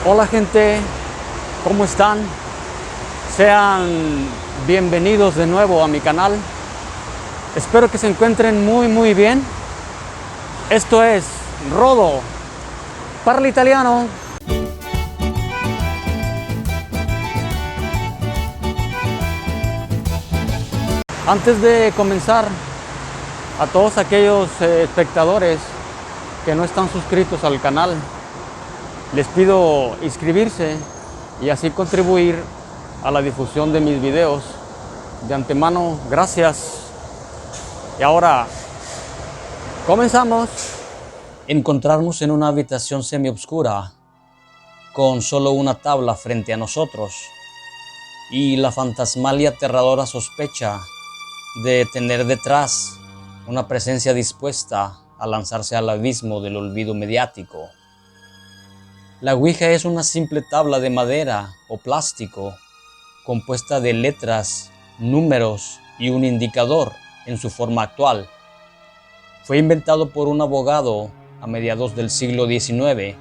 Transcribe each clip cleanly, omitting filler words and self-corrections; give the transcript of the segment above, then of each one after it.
Hola gente, ¿cómo están? Sean bienvenidos de nuevo a mi canal. Espero que se encuentren muy bien. Esto es Rodo, parla italiano. Antes de comenzar, a todos aquellos espectadores que no están suscritos al canal, les pido inscribirse y así contribuir a la difusión de mis videos. De antemano, gracias. Y ahora, comenzamos. Encontrarnos en una habitación semioscura con solo una tabla frente a nosotros y la fantasmal y aterradora sospecha de tener detrás una presencia dispuesta a lanzarse al abismo del olvido mediático. La Ouija es una simple tabla de madera o plástico compuesta de letras, números y un indicador en su forma actual. Fue inventado por un abogado a mediados del siglo XIX,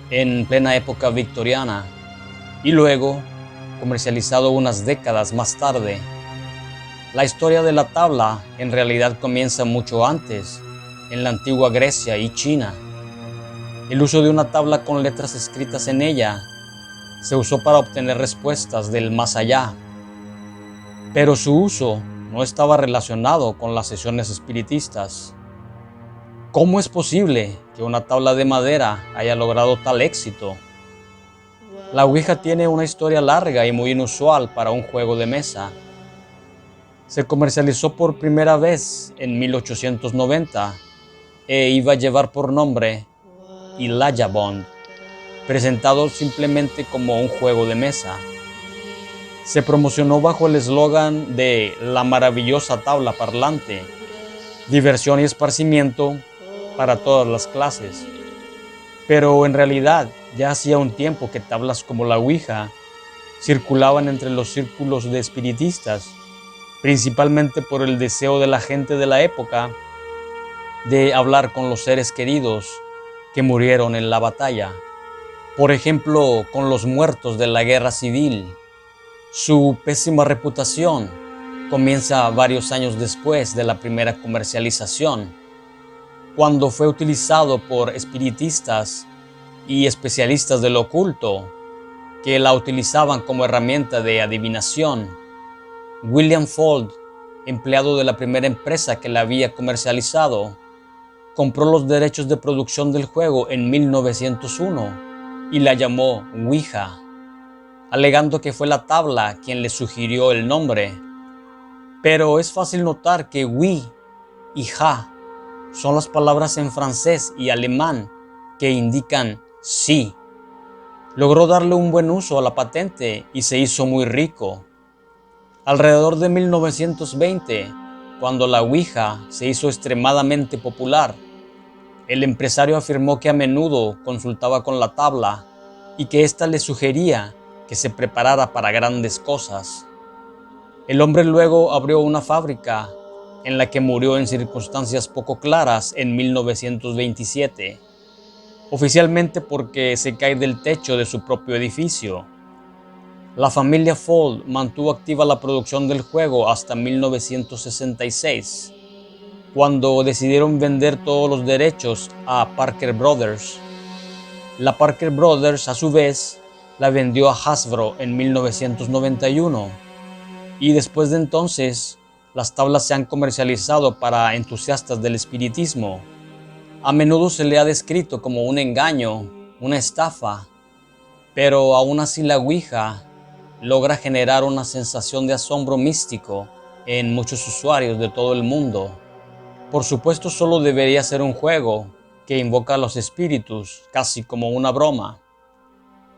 en plena época victoriana, y luego comercializado unas décadas más tarde. La historia de la tabla en realidad comienza mucho antes, en la antigua Grecia y China. El uso de una tabla con letras escritas en ella se usó para obtener respuestas del más allá, pero su uso no estaba relacionado con las sesiones espiritistas. ¿Cómo es posible que una tabla de madera haya logrado tal éxito? La Ouija tiene una historia larga y muy inusual para un juego de mesa. Se comercializó por primera vez en 1890 e iba a llevar por nombre Elijah Bond, presentado simplemente como un juego de mesa. Se promocionó bajo el eslogan de la maravillosa tabla parlante, diversión y esparcimiento para todas las clases. Pero en realidad ya hacía un tiempo que tablas como la Ouija circulaban entre los círculos de espiritistas, principalmente por el deseo de la gente de la época de hablar con los seres queridos que murieron en la batalla. Por ejemplo, con los muertos de la guerra civil. Su pésima reputación comienza varios años después de la primera comercialización, cuando fue utilizado por espiritistas y especialistas del oculto que la utilizaban como herramienta de adivinación. William Fuld, empleado de la primera empresa que la había comercializado, compró los derechos de producción del juego en 1901 y la llamó Ouija, alegando que fue la tabla quien le sugirió el nombre. Pero es fácil notar que oui y ja son las palabras en francés y alemán que indican sí. Logró darle un buen uso a la patente y se hizo muy rico. Alrededor de 1920, cuando la Ouija se hizo extremadamente popular, el empresario afirmó que a menudo consultaba con la tabla y que ésta le sugería que se preparara para grandes cosas. El hombre luego abrió una fábrica en la que murió en circunstancias poco claras en 1927, oficialmente porque se cae del techo de su propio edificio. La familia Fuld mantuvo activa la producción del juego hasta 1966, cuando decidieron vender todos los derechos a Parker Brothers. La Parker Brothers, a su vez, la vendió a Hasbro en 1991, y después de entonces, las tablas se han comercializado para entusiastas del espiritismo. A menudo se le ha descrito como un engaño, una estafa, pero aún así la Ouija logra generar una sensación de asombro místico en muchos usuarios de todo el mundo. Por supuesto, solo debería ser un juego que invoca a los espíritus, casi como una broma.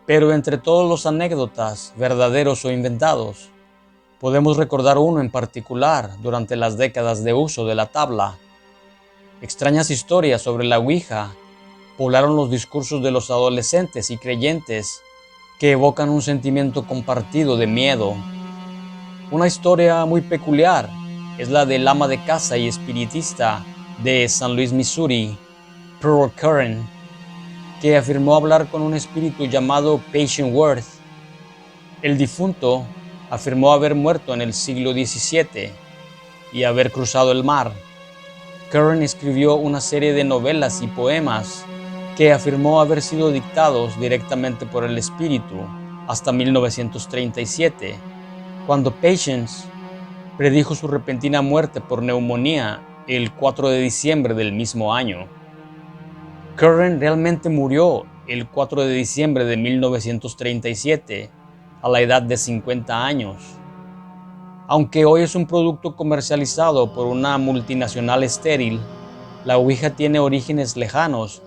Pero entre todos los anécdotas, verdaderos o inventados, podemos recordar uno en particular durante las décadas de uso de la tabla. Extrañas historias sobre la Ouija poblaron los discursos de los adolescentes y creyentes que evocan un sentimiento compartido de miedo. Una historia muy peculiar es la del ama de casa y espiritista de San Luis, Missouri, Pearl Curran, que afirmó hablar con un espíritu llamado Patient Worth. El difunto afirmó haber muerto en el siglo XVII y haber cruzado el mar. Curran escribió una serie de novelas y poemas que afirmó haber sido dictados directamente por el espíritu hasta 1937, cuando Patience predijo su repentina muerte por neumonía el 4 de diciembre del mismo año. Curran realmente murió el 4 de diciembre de 1937 a la edad de 50 años. Aunque hoy es un producto comercializado por una multinacional estéril, la Ouija tiene orígenes lejanos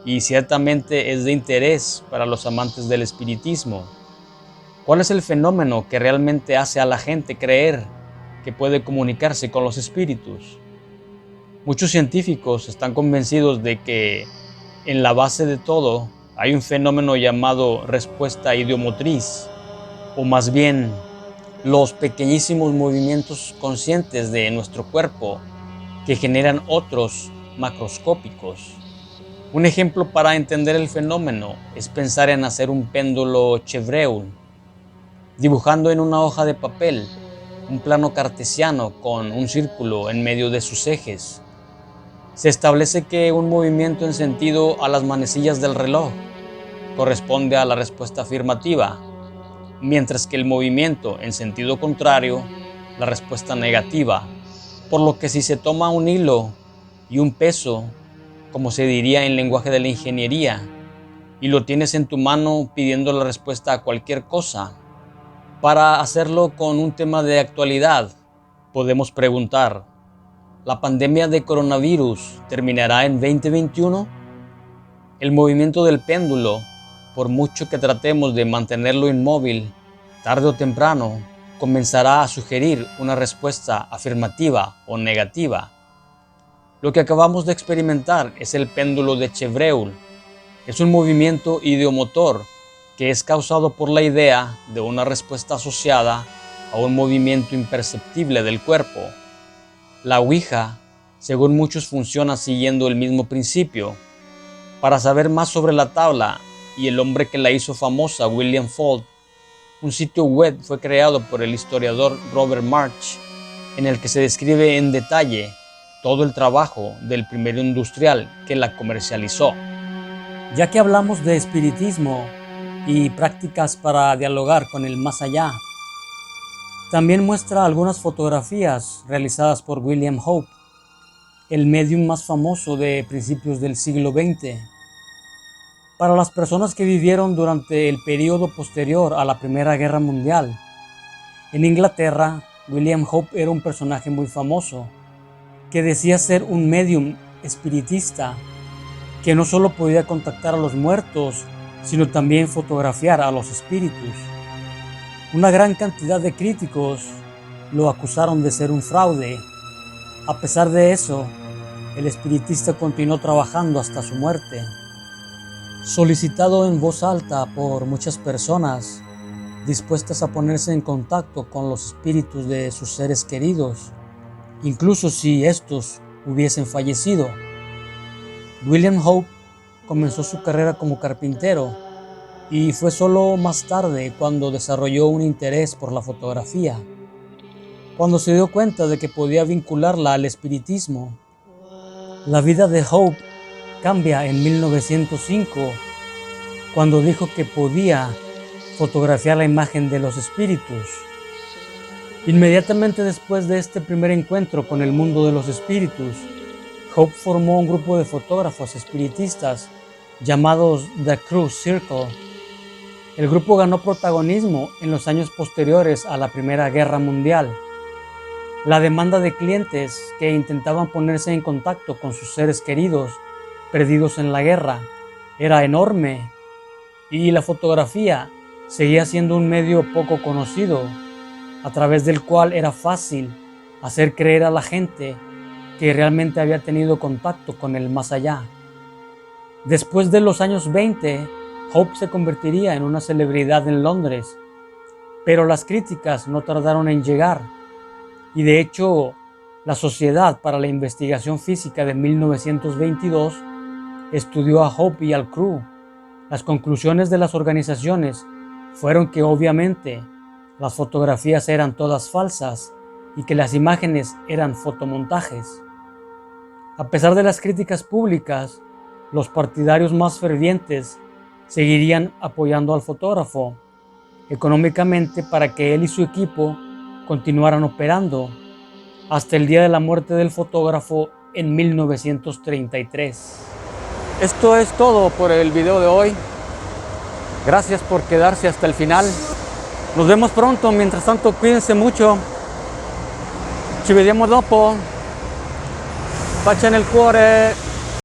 y ciertamente es de interés para los amantes del espiritismo. ¿Cuál es el fenómeno que realmente hace a la gente creer que puede comunicarse con los espíritus? Muchos científicos están convencidos de que en la base de todo hay un fenómeno llamado respuesta idiomotriz, o más bien los pequeñísimos movimientos conscientes de nuestro cuerpo que generan otros macroscópicos. Un ejemplo para entender el fenómeno es pensar en hacer un péndulo Chevreul, dibujando en una hoja de papel un plano cartesiano con un círculo en medio de sus ejes. Se establece que un movimiento en sentido a las manecillas del reloj corresponde a la respuesta afirmativa, mientras que el movimiento en sentido contrario, la respuesta negativa, por lo que si se toma un hilo y un peso, como se diría en lenguaje de la ingeniería, y lo tienes en tu mano pidiendo la respuesta a cualquier cosa, para hacerlo con un tema de actualidad, podemos preguntar: ¿la pandemia de coronavirus terminará en 2021? El movimiento del péndulo, por mucho que tratemos de mantenerlo inmóvil, tarde o temprano comenzará a sugerir una respuesta afirmativa o negativa. Lo que acabamos de experimentar es el péndulo de Chevreul. Es un movimiento ideomotor que es causado por la idea de una respuesta asociada a un movimiento imperceptible del cuerpo. La Ouija, según muchos, funciona siguiendo el mismo principio. Para saber más sobre la tabla y el hombre que la hizo famosa, William Fuld, un sitio web fue creado por el historiador Robert March, en el que se describe en detalle todo el trabajo del primer industrial que la comercializó. Ya que hablamos de espiritismo y prácticas para dialogar con el más allá, también muestra algunas fotografías realizadas por William Hope, el médium más famoso de principios del siglo XX. Para las personas que vivieron durante el periodo posterior a la Primera Guerra Mundial, en Inglaterra, William Hope era un personaje muy famoso, que decía ser un médium espiritista, que no solo podía contactar a los muertos, sino también fotografiar a los espíritus. Una gran cantidad de críticos lo acusaron de ser un fraude. A pesar de eso, el espiritista continuó trabajando hasta su muerte. Solicitado en voz alta por muchas personas dispuestas a ponerse en contacto con los espíritus de sus seres queridos, incluso si estos hubiesen fallecido. William Hope comenzó su carrera como carpintero y fue solo más tarde cuando desarrolló un interés por la fotografía, cuando se dio cuenta de que podía vincularla al espiritismo. La vida de Hope cambia en 1905, cuando dijo que podía fotografiar la imagen de los espíritus. Inmediatamente después de este primer encuentro con el mundo de los espíritus, Hope formó un grupo de fotógrafos espiritistas llamados The Crew Circle. El grupo ganó protagonismo en los años posteriores a la Primera Guerra Mundial. La demanda de clientes que intentaban ponerse en contacto con sus seres queridos perdidos en la guerra era enorme, y la fotografía seguía siendo un medio poco conocido, a través del cual era fácil hacer creer a la gente que realmente había tenido contacto con el más allá. Después de los años 20, Hope se convertiría en una celebridad en Londres, pero las críticas no tardaron en llegar, y de hecho, la Sociedad para la Investigación Física de 1922 estudió a Hope y al Crew Las conclusiones de las organizaciones fueron que obviamente las fotografías eran todas falsas y que las imágenes eran fotomontajes. A pesar de las críticas públicas, los partidarios más fervientes seguirían apoyando al fotógrafo económicamente para que él y su equipo continuaran operando hasta el día de la muerte del fotógrafo en 1933. Esto es todo por el video de hoy. Gracias por quedarse hasta el final. Nos vemos pronto. Mientras tanto, cuídense mucho. Ci vediamo dopo. Pace nel cuore.